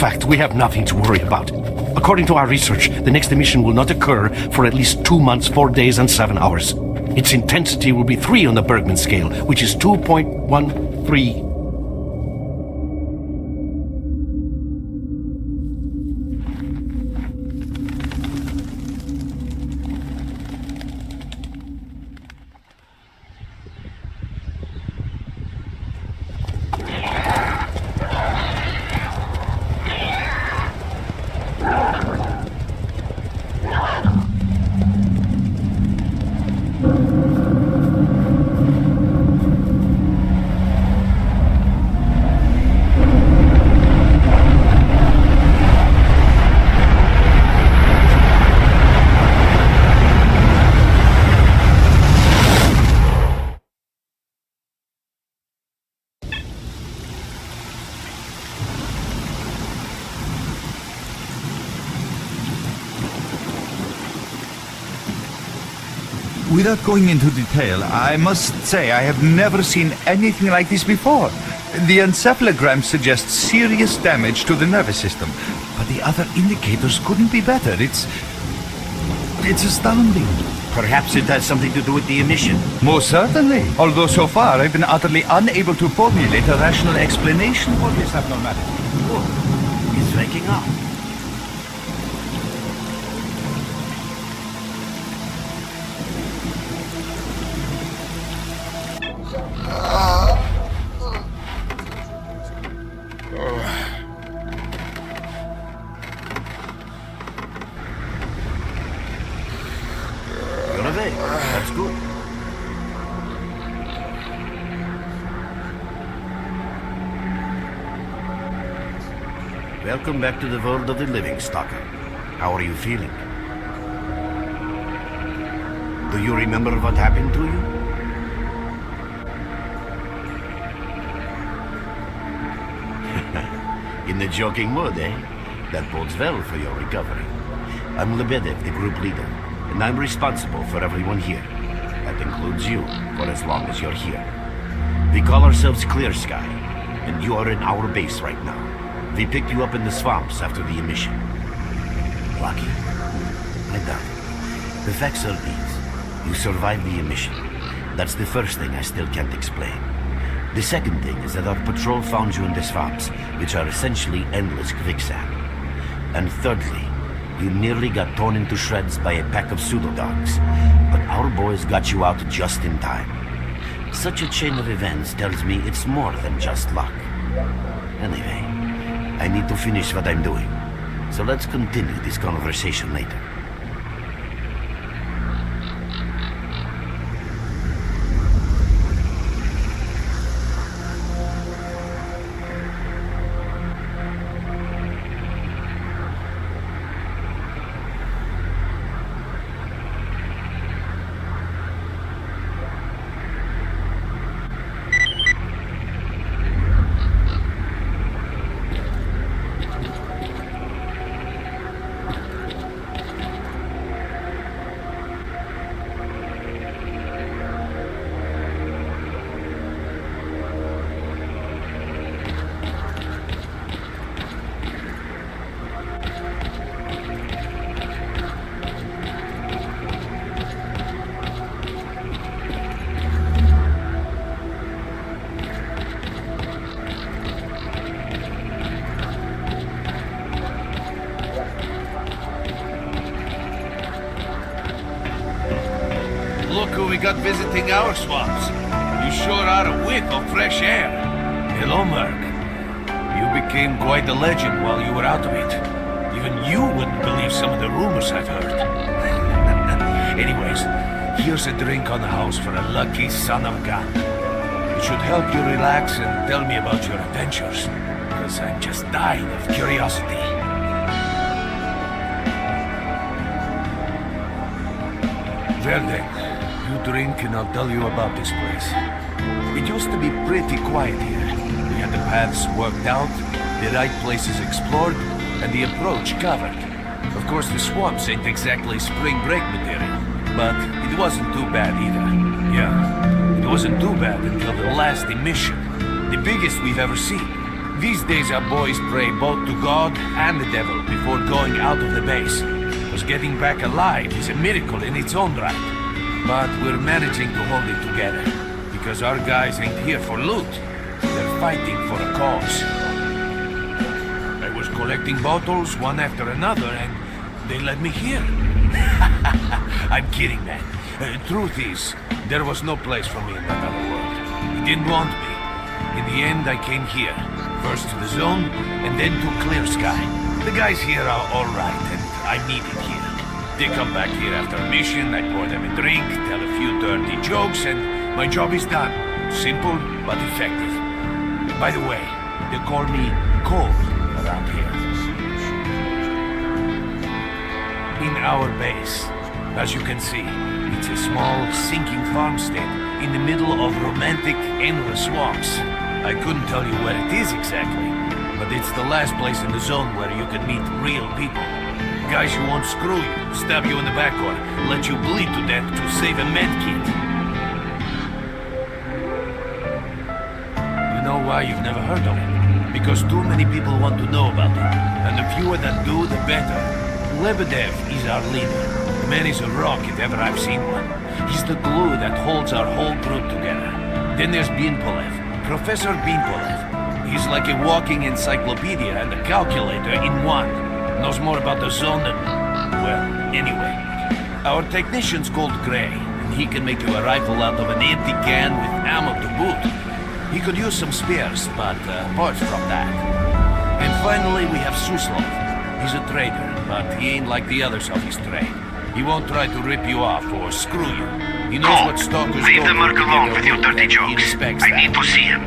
fact, we have nothing to worry about. According to our research, the next emission will not occur for at least 2 months, 4 days, and 7 hours. Its intensity will be 3 on the Bergman scale, which is 2.13. Without going into detail, I must say I have never seen anything like this before. The encephalogram suggests serious damage to the nervous system, but the other indicators couldn't be better. It's astounding. Perhaps it has something to do with the emission. Most certainly. Although so far I've been utterly unable to formulate a rational explanation for this abnormality. Oh, he's waking up. You're awake. That's good. Welcome back to the world of the living, S.T.A.L.K.E.R. How are you feeling? Do you remember what happened to you? In the joking mood, eh? That bodes well for your recovery. I'm Lebedev, the group leader, and I'm responsible for everyone here. That includes you, for as long as you're here. We call ourselves Clear Sky, and you are in our base right now. We picked you up in the swamps after the emission. Lucky? I doubt it. The facts are these. You survived the emission. That's the first thing I still can't explain. The second thing is that our patrol found you in the swamps, which are essentially endless quicksand. And thirdly, you nearly got torn into shreds by a pack of pseudo-dogs, but our boys got you out just in time. Such a chain of events tells me it's more than just luck. Anyway, I need to finish what I'm doing, so let's continue this conversation later. Look who we got visiting our swamps. You sure are a whiff of fresh air. Hello, Merc. You became quite a legend while you were out of it. Even you wouldn't believe some of the rumors I've heard. Anyways, here's a drink on the house for a lucky son of a gun. It should help you relax and tell me about your adventures, because I'm just dying of curiosity. Well then, you drink and I'll tell you about this place. It used to be pretty quiet here. We had the paths worked out, the right places explored, and the approach covered. Of course, the swamps ain't exactly spring break material, but it wasn't too bad either. Yeah, it wasn't too bad until the last emission. The biggest we've ever seen. These days our boys pray both to God and the devil before going out of the base. Because getting back alive is a miracle in its own right. But we're managing to hold it together. Because our guys ain't here for loot. They're fighting for a cause. I was collecting bottles one after another and they led me here. I'm kidding, man. Truth is, there was no place for me in that other world. He didn't want me. In the end, I came here. First to the zone, and then to Clear-Sky. The guys here are alright, and I'm needed here. They come back here after a mission, I pour them a drink, tell a few dirty jokes, and my job is done. Simple, but effective. By the way, they call me Cole around here. In our base, as you can see, it's a small, sinking farmstead in the middle of romantic, endless swamps. I couldn't tell you where it is exactly, but it's the last place in the zone where you can meet real people. Guys who won't screw you, stab you in the back, or let you bleed to death to save a med kit. You know why you've never heard of it? Because too many people want to know about it, and the fewer that do, the better. Lebedev is our leader. The man is a rock if ever I've seen one. He's the glue that holds our whole group together. Then there's Binpolev. Professor Binpolev. He's like a walking encyclopedia and a calculator in one. Knows more about the zone than... well, anyway. Our technician's called Gray, and he can make you a rifle out of an empty can with ammo to boot. He could use some spares, but apart from that... And finally we have Suslov. He's a trader, but he ain't like the others of his trade. He won't try to rip you off or screw you. He knows what stalkers leave go the merc through to alone get with their your dirty loot, and he jokes. respects I that. need to see him.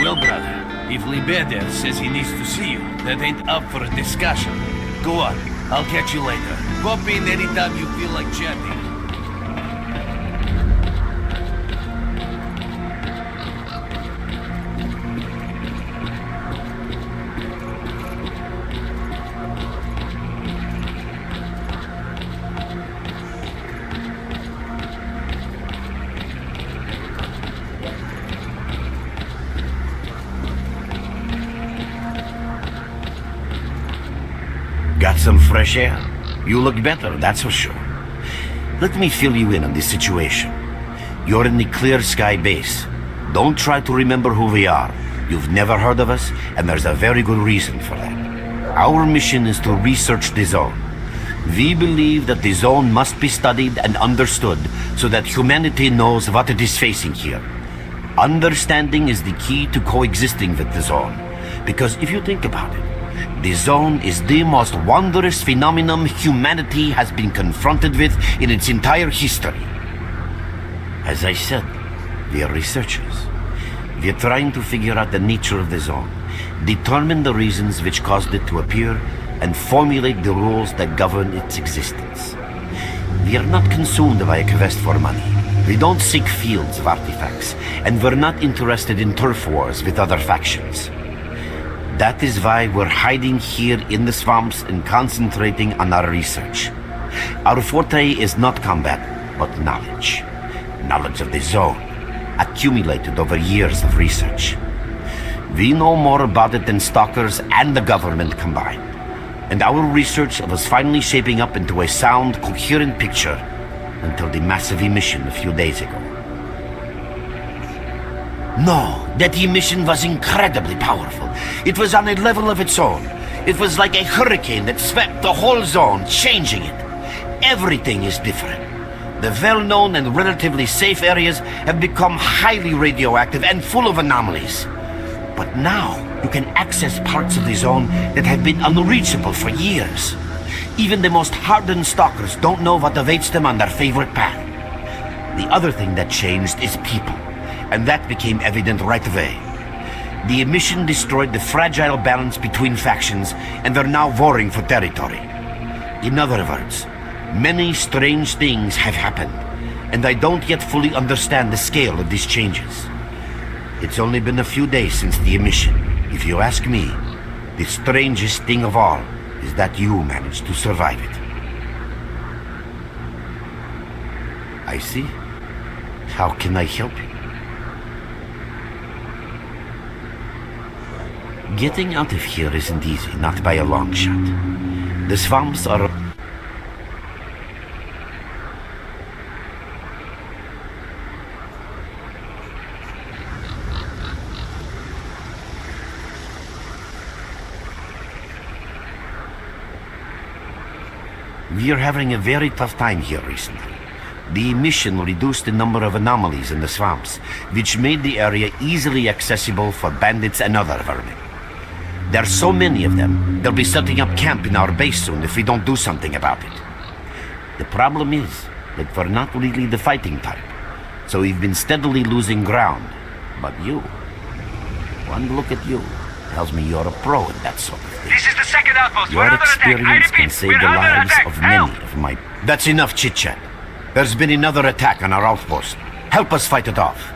Well, brother, if Lebedev says he needs to see you, that ain't up for a discussion. Go on, I'll catch you later. Pop in anytime you feel like chatting. Got some fresh air? You look better, that's for sure. Let me fill you in on this situation. You're in the Clear-Sky base. Don't try to remember who we are. You've never heard of us, and there's a very good reason for that. Our mission is to research the zone. We believe that the zone must be studied and understood so that humanity knows what it is facing here. Understanding is the key to coexisting with the zone. Because if you think about it, the zone is the most wondrous phenomenon humanity has been confronted with in its entire history. As I said, we are researchers. We are trying to figure out the nature of the zone, determine the reasons which caused it to appear, and formulate the rules that govern its existence. We are not consumed by a quest for money. We don't seek fields of artifacts, and we're not interested in turf wars with other factions. That is why we're hiding here in the swamps and concentrating on our research. Our forte is not combat, but knowledge. Knowledge of the zone, accumulated over years of research. We know more about it than S.T.A.L.K.E.R and the government combined. And our research was finally shaping up into a sound, coherent picture until the massive emission a few days ago. No, that emission was incredibly powerful. It was on a level of its own. It was like a hurricane that swept the whole zone, changing it. Everything is different. The well-known and relatively safe areas have become highly radioactive and full of anomalies. But now, you can access parts of the zone that have been unreachable for years. Even the most hardened stalkers don't know what awaits them on their favorite path. The other thing that changed is people. And that became evident right away. The emission destroyed the fragile balance between factions, and they're now warring for territory. In other words, many strange things have happened, and I don't yet fully understand the scale of these changes. It's only been a few days since the emission. If you ask me, the strangest thing of all is that you managed to survive it. I see. How can I help you? Getting out of here isn't easy, not by a long shot. The swamps are... We are having a very tough time here recently. The emission reduced the number of anomalies in the swamps, which made the area easily accessible for bandits and other vermin. There are so many of them, they'll be setting up camp in our base soon if we don't do something about it. The problem is that we're not really the fighting type, so we've been steadily losing ground. But you, one look at you, tells me you're a pro in that sort of thing. This is the second outpost. Your We're under attack. I experience repeat, can save we're the under lives attack. of Help! many of my... That's enough chit-chat. There's been another attack on our outpost. Help us fight it off.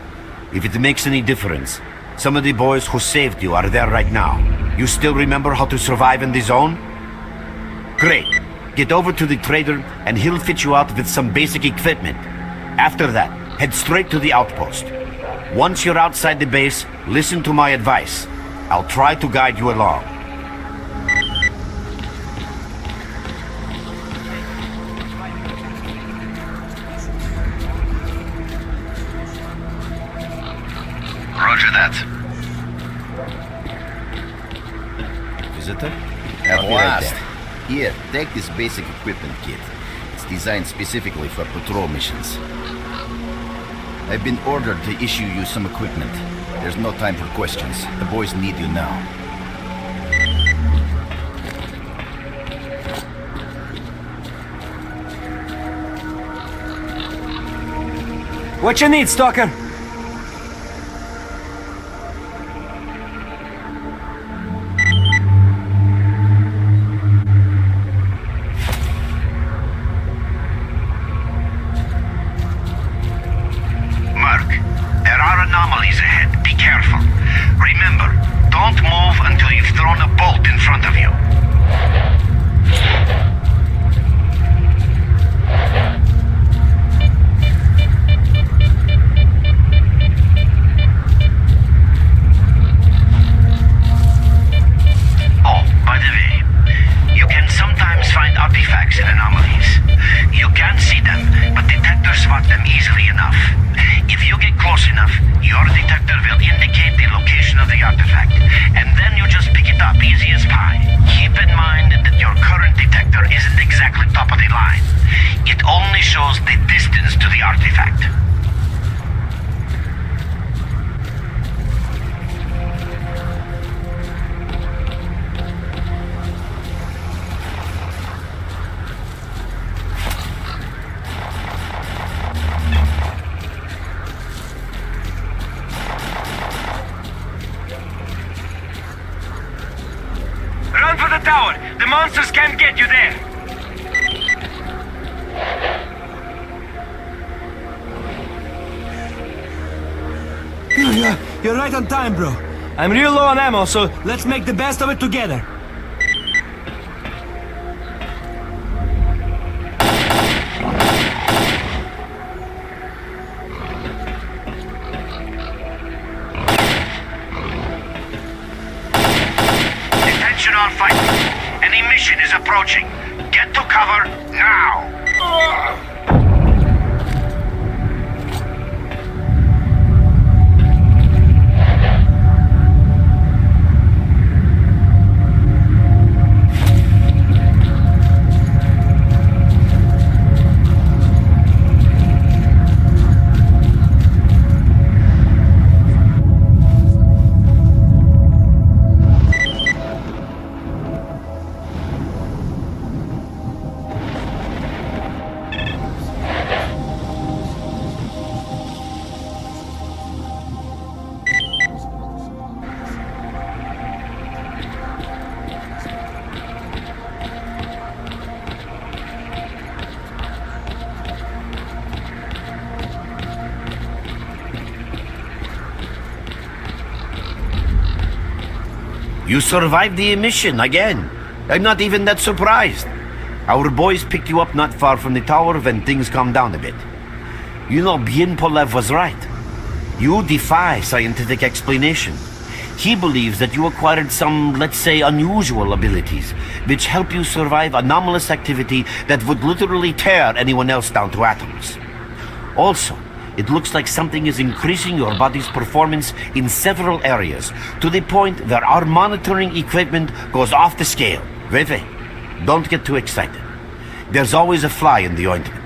If it makes any difference, some of the boys who saved you are there right now. You still remember how to survive in the zone? Great. Get over to the trader and he'll fit you out with some basic equipment. After that, head straight to the outpost. Once you're outside the base, listen to my advice. I'll try to guide you along. Roger that. Visitor? At last. Here, take this basic equipment kit. It's designed specifically for patrol missions. I've been ordered to issue you some equipment. There's no time for questions. The boys need you now. What you need, Stalker? Merc, there are anomalies ahead. Be careful. Remember, don't move until you've thrown a bolt in front of you. Oh, by the way, you can sometimes find artifacts in anomalies. You can't see them, but detectors spot them easily enough. If you get close enough, your detector will indicate the location of the artifact, and then you just pick it up easy as pie. Keep in mind that your current detector isn't exactly top of the line. It only shows the distance to the artifact. Run for the tower! The monsters can't get you there! You're right on time, bro. I'm real low on ammo, so let's make the best of it together. Attention all fighters! An emission is approaching. Get to cover now! You survived the emission again. I'm not even that surprised. Our boys picked you up not far from the tower when things calmed down a bit. You know, Bien Polev was right. You defy scientific explanation. He believes that you acquired some, let's say, unusual abilities, which help you survive anomalous activity that would literally tear anyone else down to atoms. Also, it looks like something is increasing your body's performance in several areas, to the point that our monitoring equipment goes off the scale. Wait, don't get too excited. There's always a fly in the ointment.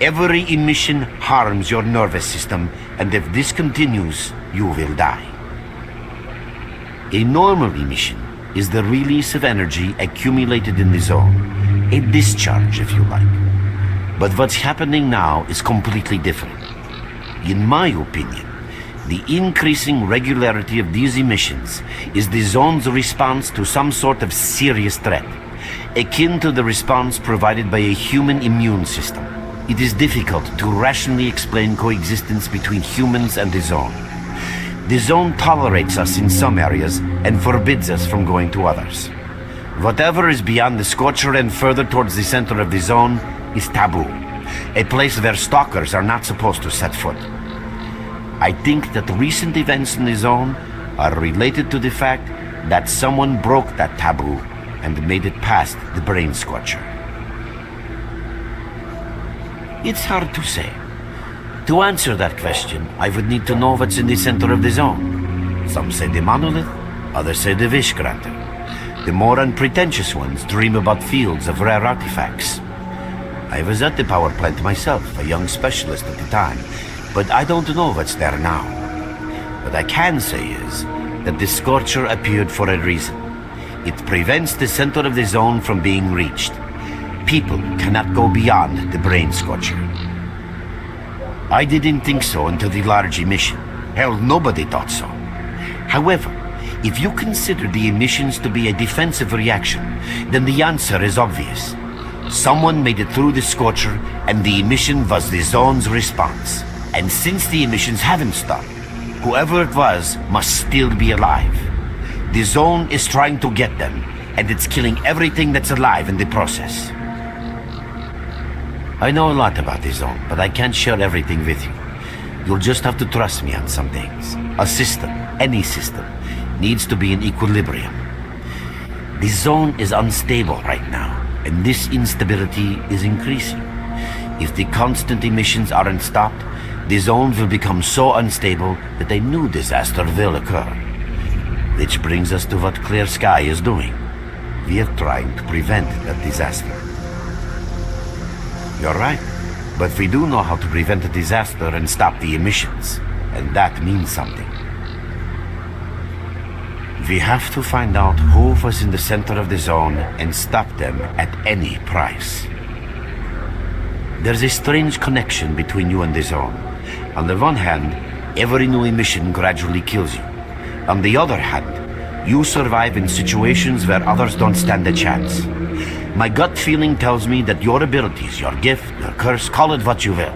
Every emission harms your nervous system, and if this continues, you will die. A normal emission is the release of energy accumulated in the zone, a discharge, if you like. But what's happening now is completely different. In my opinion, the increasing regularity of these emissions is the zone's response to some sort of serious threat, akin to the response provided by a human immune system. It is difficult to rationally explain coexistence between humans and the zone. The zone tolerates us in some areas and forbids us from going to others. Whatever is beyond the scorcher and further towards the center of the zone is taboo, a place where stalkers are not supposed to set foot. I think that recent events in the zone are related to the fact that someone broke that taboo and made it past the brain scorcher. It's hard to say. To answer that question, I would need to know what's in the center of the zone. Some say the monolith, others say the wish granter. The more unpretentious ones dream about fields of rare artifacts. I was at the power plant myself, a young specialist at the time, but I don't know what's there now. What I can say is that the scorcher appeared for a reason. It prevents the center of the zone from being reached. People cannot go beyond the brain scorcher. I didn't think so until the large emission. Hell, nobody thought so. However, if you consider the emissions to be a defensive reaction, then the answer is obvious. Someone made it through the scorcher, and the emission was the zone's response. And since the emissions haven't stopped, whoever it was must still be alive. The zone is trying to get them, and it's killing everything that's alive in the process. I know a lot about the zone, but I can't share everything with you. You'll just have to trust me on some things. A system, any system, needs to be in equilibrium. The zone is unstable right now, and this instability is increasing. If the constant emissions aren't stopped, the zone will become so unstable that a new disaster will occur. Which brings us to what S.T.A.L.K.E.R is doing. We are trying to prevent that disaster. You're right, but we do know how to prevent a disaster and stop the emissions, and that means something. We have to find out who was in the center of the zone and stop them at any price. There's a strange connection between you and the zone. On the one hand, every new emission gradually kills you. On the other hand, you survive in situations where others don't stand a chance. My gut feeling tells me that your abilities, your gift, your curse, call it what you will,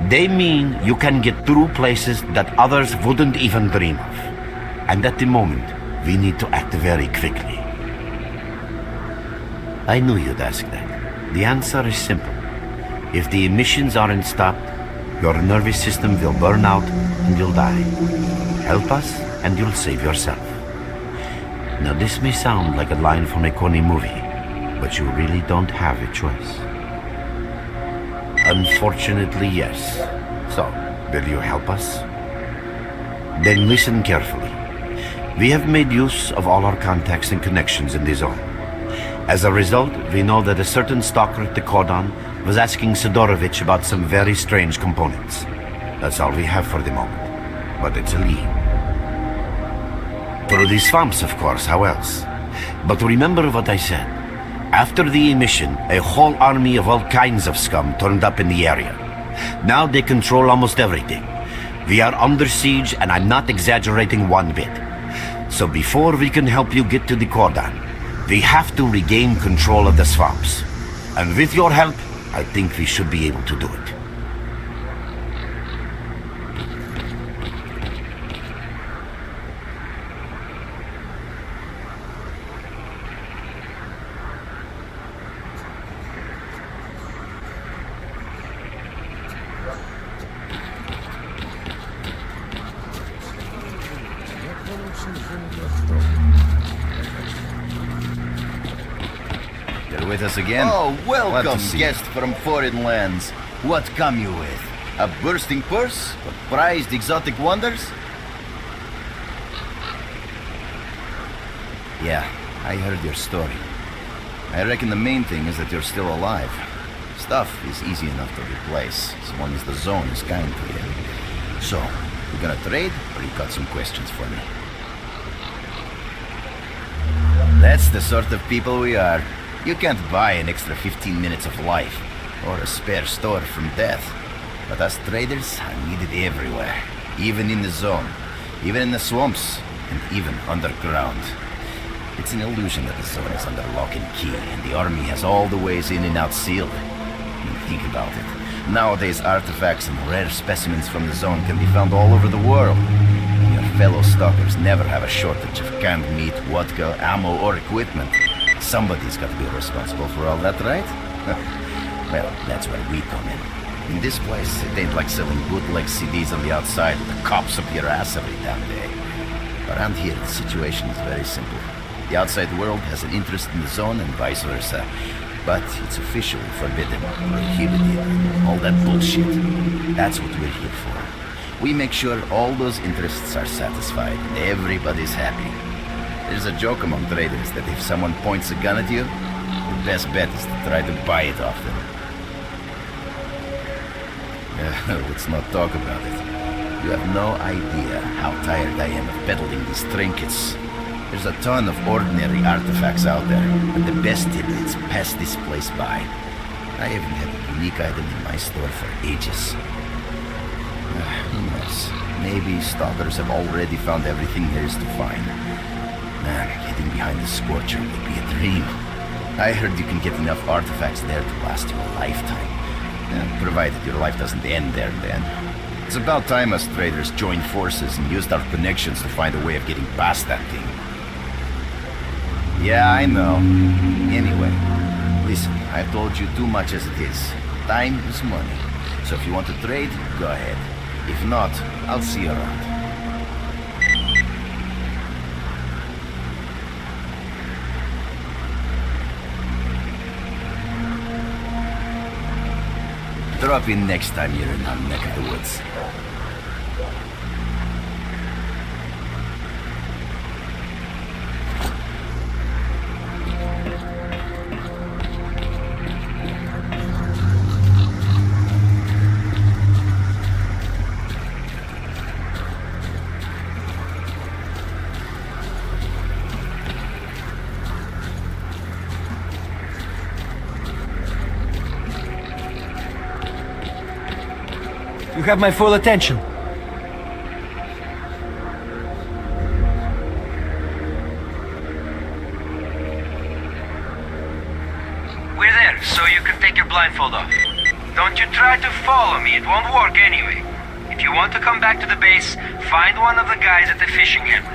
they mean you can get through places that others wouldn't even dream of. And at the moment, we need to act very quickly. I knew you'd ask that. The answer is simple. If the emissions aren't stopped, your nervous system will burn out and you'll die. Help us and you'll save yourself. Now this may sound like a line from a corny movie, but you really don't have a choice. Unfortunately, yes. So, will you help us? Then listen carefully. We have made use of all our contacts and connections in the zone. As a result, we know that a certain stalker at the cordon was asking Sidorovich about some very strange components. That's all we have for the moment. But it's a lead. Through the swamps, of course, how else? But remember what I said. After the emission, a whole army of all kinds of scum turned up in the area. Now they control almost everything. We are under siege, and I'm not exaggerating one bit. So before we can help you get to the cordon, we have to regain control of the swamps. And with your help, I think we should be able to do it. You're with us again? Oh, Glad welcome, to see guest from foreign lands. What come you with? A bursting purse? Prized exotic wonders? Yeah, I heard your story. I reckon the main thing is that you're still alive. Stuff is easy enough to replace, as long as the zone is kind to you. So, you gonna trade, or you got some questions for me? That's the sort of people we are. You can't buy an extra 15 minutes of life, or a spare store from death. But us traders are needed everywhere, even in the zone, even in the swamps, and even underground. It's an illusion that the zone is under lock and key, and the army has all the ways in and out sealed. I mean, think about it. Nowadays, artifacts and rare specimens from the zone can be found all over the world. And your fellow stalkers never have a shortage of canned meat, vodka, ammo, or equipment. Somebody's got to be responsible for all that, right? Well, that's where we come in. In this place, it ain't like selling bootleg CDs on the outside with the cops up your ass every damn day. Around here, the situation is very simple. The outside world has an interest in the zone and vice versa. But it's officially forbidden, prohibited, all that bullshit. That's what we're here for. We make sure all those interests are satisfied and everybody's happy. There's a joke among traders that if someone points a gun at you, the best bet is to try to buy it off them. Let's not talk about it. You have no idea how tired I am of peddling these trinkets. There's a ton of ordinary artifacts out there, but the best idiots pass this place by. I haven't had a unique item in my store for ages. Who knows? Maybe stalkers have already found everything there is to find. Man, getting behind the Scorcher would be a dream. I heard you can get enough artifacts there to last you a lifetime. Provided your life doesn't end there and then. It's about time us traders joined forces and used our connections to find a way of getting past that thing. Yeah, I know. Anyway, listen, I've told you too much as it is. Time is money. So if you want to trade, go ahead. If not, I'll see you around. Drop in next time you're in our neck of the woods. You have my full attention. We're there, so you can take your blindfold off. Don't you try to follow me, it won't work anyway. If you want to come back to the base, find one of the guys at the fishing hamlet.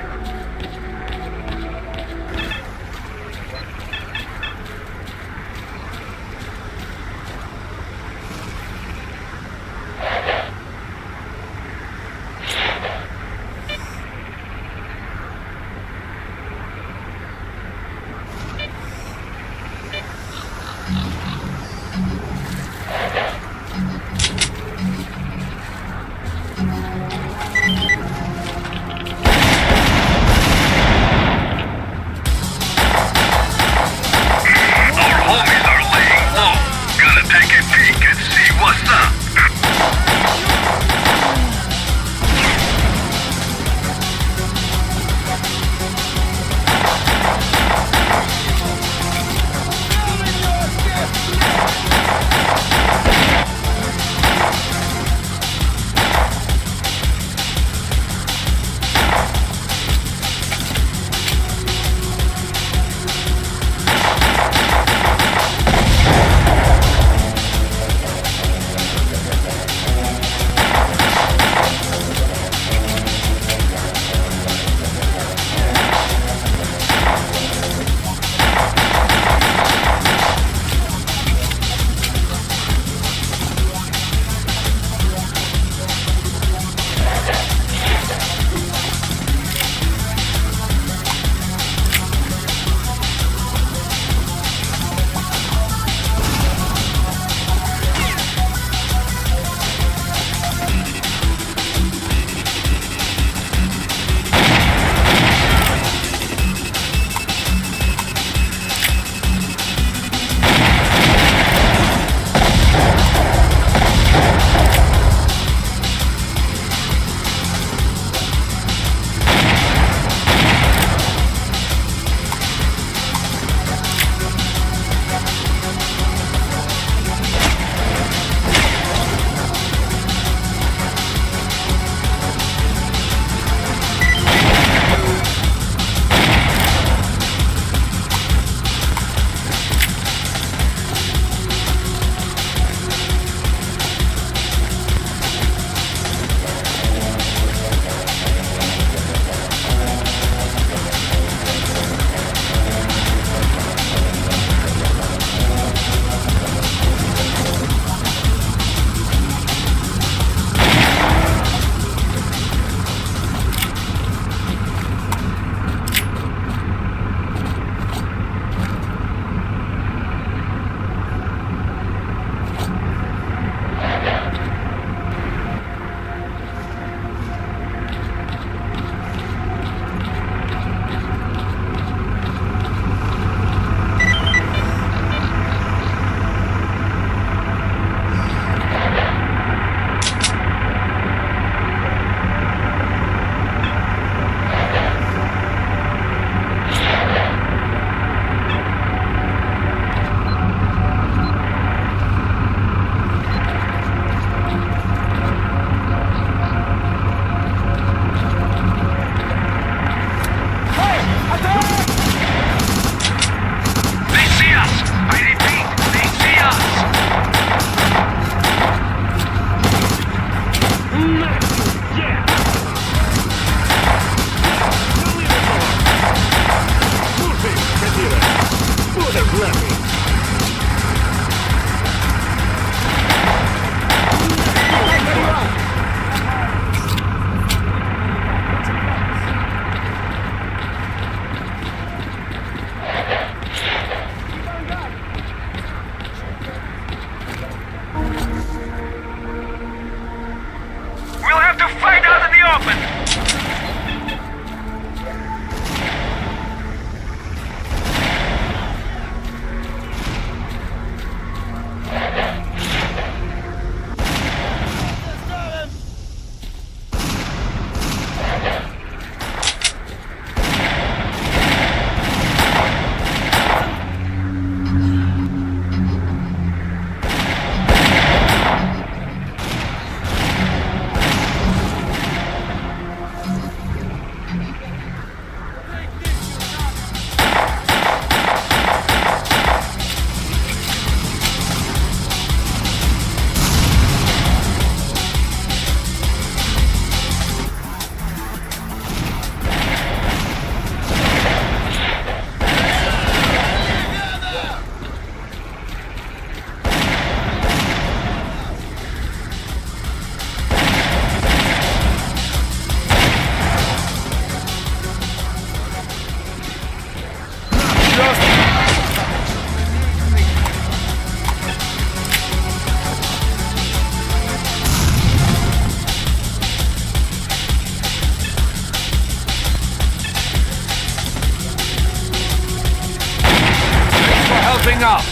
out.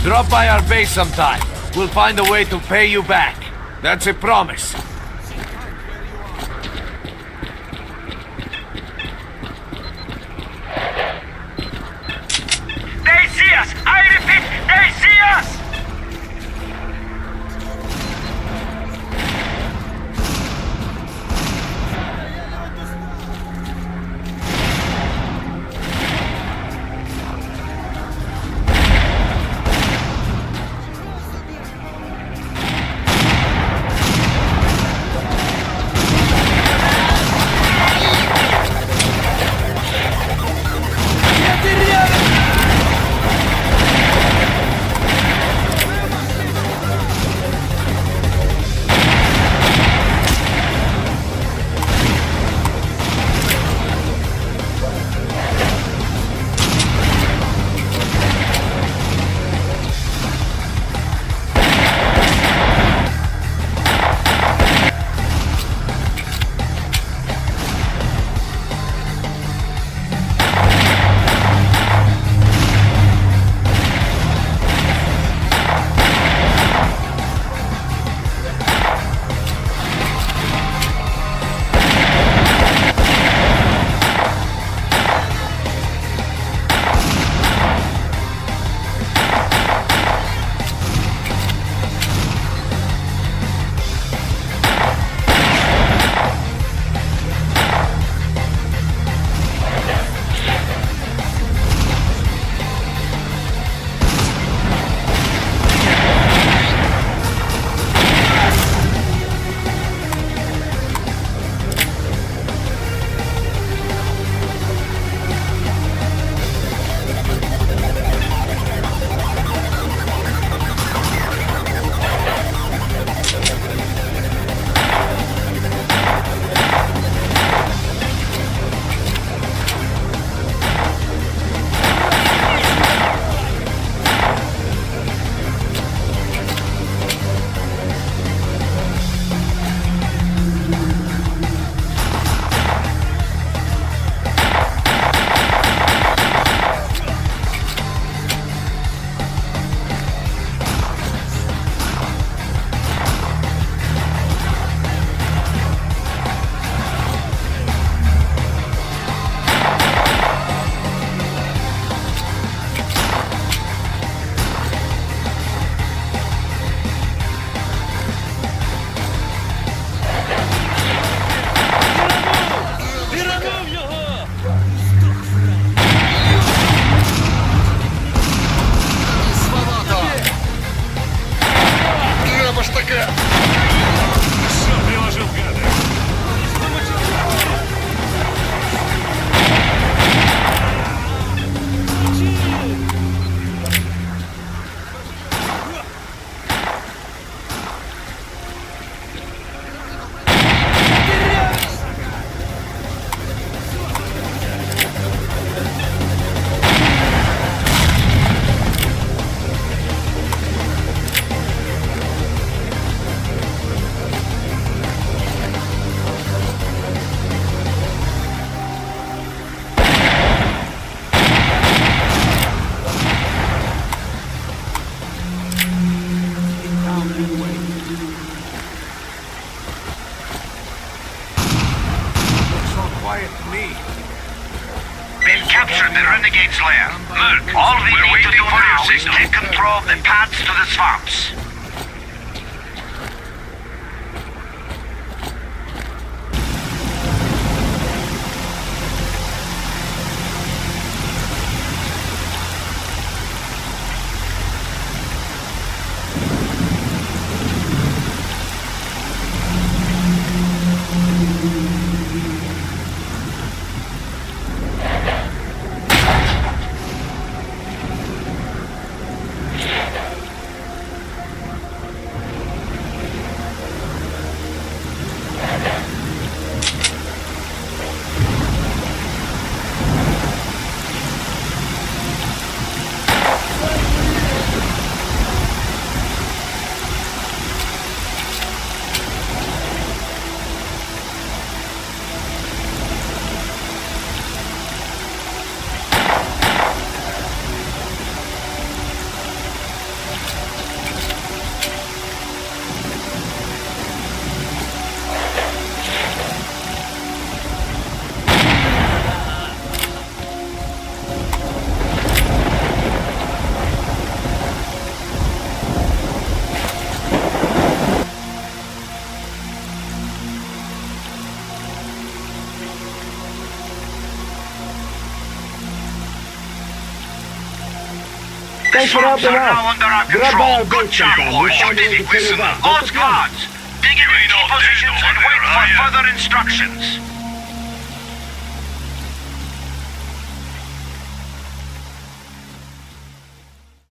Drop by our base sometime. We'll find a way to pay you back. That's a promise. They see us! I repeat, they see us! Captured the Renegade's lair. Merc, all we need to do now is take control of the paths to the swamps. Thanks for swamps helping are now out. under our Drop by control. our Good base job, sometime. boys. We'll find a way to clear it up. All squads, dig in key positions and wait for further instructions.